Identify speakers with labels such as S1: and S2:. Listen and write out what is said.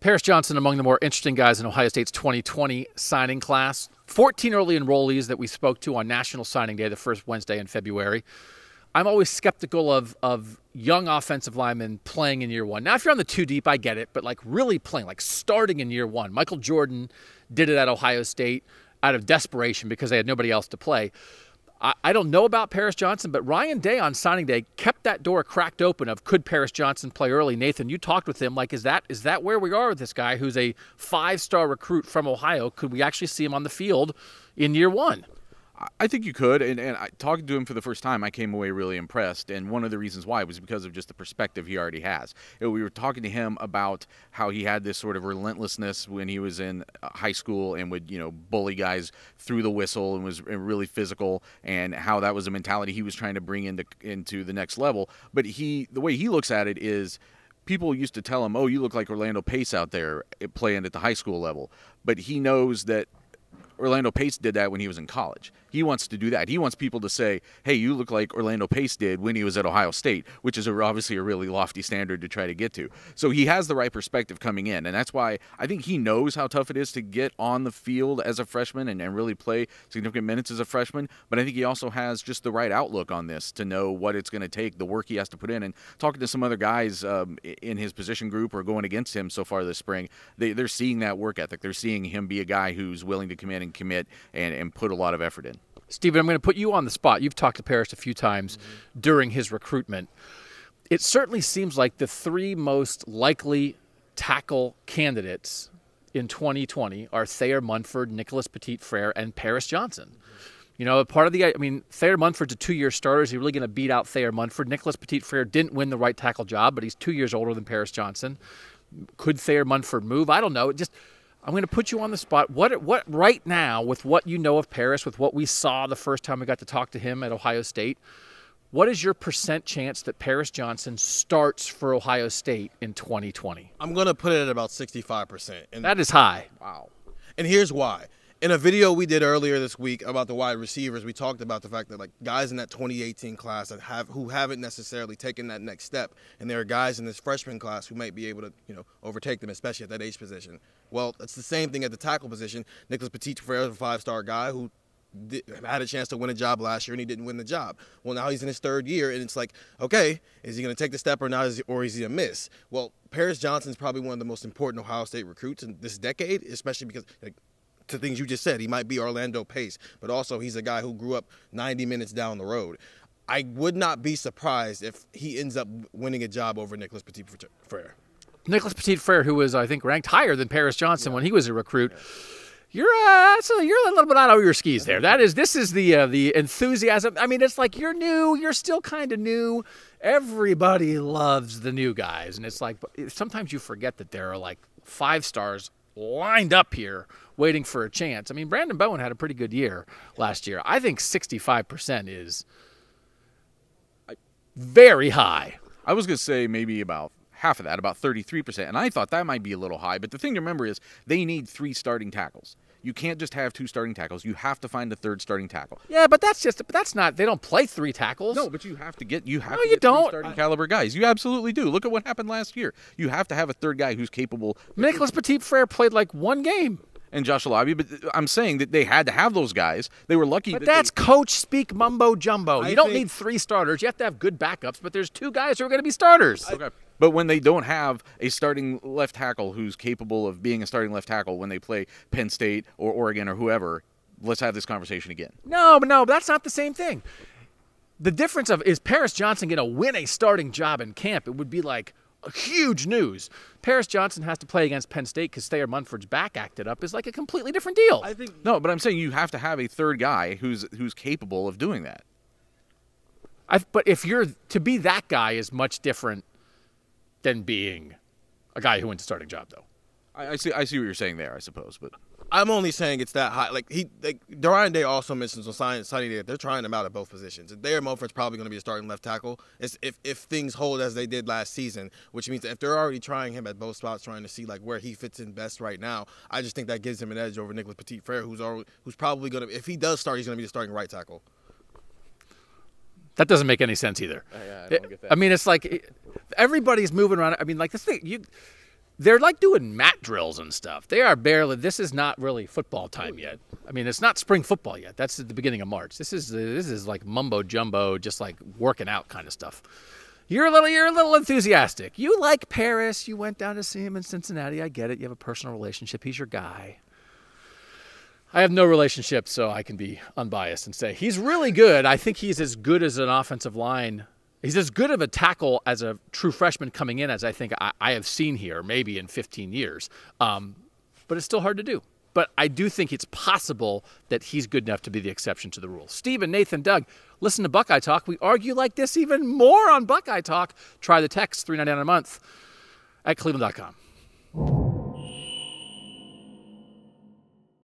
S1: Paris Johnson among the more interesting guys in Ohio State's 2020 signing class. 14 early enrollees that we spoke to on National Signing Day, the first Wednesday in February. I'm always skeptical of young offensive linemen playing in year one. Now, if you're on the two deep, I get it, but like really playing, like starting in year one. Michael Jordan did it at Ohio State out of desperation because they had nobody else to play. I don't know about Paris Johnson, but Ryan Day on signing day kept that door cracked open of could Paris Johnson play early. Nathan, you talked with him. Like, is that where we are with this guy who's a 5-star recruit from Ohio? Could we actually see him on the field in year one?
S2: I think you could, and talking to him for the first time, I came away really impressed, and one of the reasons why was because of just the perspective he already has. We were talking to him about how he had this sort of relentlessness when he was in high school and would, bully guys through the whistle and was really physical, and how that was a mentality he was trying to bring into the next level. But the way he looks at it is, people used to tell him, "Oh, you look like Orlando Pace out there playing at the high school level," but he knows that Orlando Pace did that when he was in college. He wants to do that. He wants people to say, hey, you look like Orlando Pace did when he was at Ohio State, which is obviously a really lofty standard to try to get to. So he has the right perspective coming in, and that's why I think he knows how tough it is to get on the field as a freshman and really play significant minutes as a freshman, but I think he also has just the right outlook on this to know what it's going to take, the work he has to put in. And talking to some other guys in his position group or going against him so far this spring, they're seeing that work ethic. They're seeing him be a guy who's willing to come in and commit and put a lot of effort in.
S1: Steven, I'm going to put you on the spot. You've talked to Paris a few times during his recruitment. It certainly seems like the three most likely tackle candidates in 2020 are Thayer Munford, Nicholas Petit-Frere, and Paris Johnson. Part of Thayer Munford's a 2-year starter. Is he really going to beat out Thayer Munford? Nicholas Petit-Frere didn't win the right tackle job, but he's 2 years older than Paris Johnson. Could Thayer Munford move? I don't know. I'm going to put you on the spot. What right now, with what you know of Paris, with what we saw the first time we got to talk to him at Ohio State, what is your percent chance that Paris Johnson starts for Ohio State in 2020?
S3: I'm going to put it at about 65%. And
S1: that is high.
S3: Wow. And here's why. In a video we did earlier this week about the wide receivers, we talked about the fact that guys in that 2018 class who haven't necessarily taken that next step, and there are guys in this freshman class who might be able to overtake them, especially at that age position. Well, it's the same thing at the tackle position. Nicholas Petit-Frere is a 5-star guy who had a chance to win a job last year, and he didn't win the job. Well, now he's in his third year, and it's like, okay, is he going to take the step or not, or is he a miss? Well, Paris Johnson is probably one of the most important Ohio State recruits in this decade, especially because to things you just said, he might be Orlando Pace, but also he's a guy who grew up 90 minutes down the road. I would not be surprised if he ends up winning a job over Nicholas Petit-Frere. Nicholas
S1: Petit-Frere, who was, I think, ranked higher than Paris Johnson when he was a recruit. Yeah. You're a little bit out of your skis there. This is the enthusiasm. I mean, it's like you're new. You're still kind of new. Everybody loves the new guys, and it's like sometimes you forget that there are like 5 stars lined up here waiting for a chance. I mean, Brandon Bowen had a pretty good year last year. I think 65% is very high.
S2: I was going to say maybe about half of that, about 33%, and I thought that might be a little high, but the thing to remember is they need 3 starting tackles. You can't just have 2 starting tackles. You have to find a 3rd starting tackle.
S1: Yeah, but that's not, they don't play 3 tackles.
S2: No, but you have to get 3 starting caliber guys. You absolutely do. Look at what happened last year. You have to have a 3rd guy who's capable.
S1: Nicholas Petit-Frere played like 1 game.
S2: And Josh Alabi, but I'm saying that they had to have those guys. They were lucky.
S1: But that's coach speak mumbo jumbo. You don't need 3 starters. You have to have good backups, but there's 2 guys who are going to be starters.
S2: Okay. But when they don't have a starting left tackle who's capable of being a starting left tackle when they play Penn State or Oregon or whoever, let's have this conversation again.
S1: No, that's not the same thing. The difference is Paris Johnson going to win a starting job in camp? It would be like huge news. Paris Johnson has to play against Penn State because Thayer Munford's back acted up is like a completely different deal.
S2: No, but I'm saying you have to have a 3rd guy who's capable of doing that.
S1: But if you're to be that guy is much different than being a guy who wins a starting job, though.
S2: I see what you're saying there, I suppose, but
S3: I'm only saying it's that high. Ryan Day also mentions on signing day that they're trying him out at both positions. Thayer Munford's probably going to be a starting left tackle if things hold as they did last season, which means that if they're already trying him at both spots, trying to see where he fits in best right now, I just think that gives him an edge over Nicholas Petit-Frere, who's probably going to, if he does start, he's going to be the starting right tackle.
S1: That doesn't make any sense either.
S2: I don't get that.
S1: I mean, it's like everybody's moving around. I mean, the thing they're like doing mat drills and stuff. They are barely, this is not really football time yet. I mean, it's not spring football yet. That's at the beginning of March. This is like mumbo jumbo, just like working out kind of stuff. You're a little enthusiastic. You like Paris. You went down to see him in Cincinnati. I get it. You have a personal relationship. He's your guy. I have no relationship, so I can be unbiased and say he's really good. I think he's as good as an offensive line. He's as good of a tackle as a true freshman coming in as I think I have seen here, maybe in 15 years. But it's still hard to do. But I do think it's possible that he's good enough to be the exception to the rule. Stephen, Nathan, Doug, listen to Buckeye Talk. We argue like this even more on Buckeye Talk. Try the text, $3.99 a month at cleveland.com.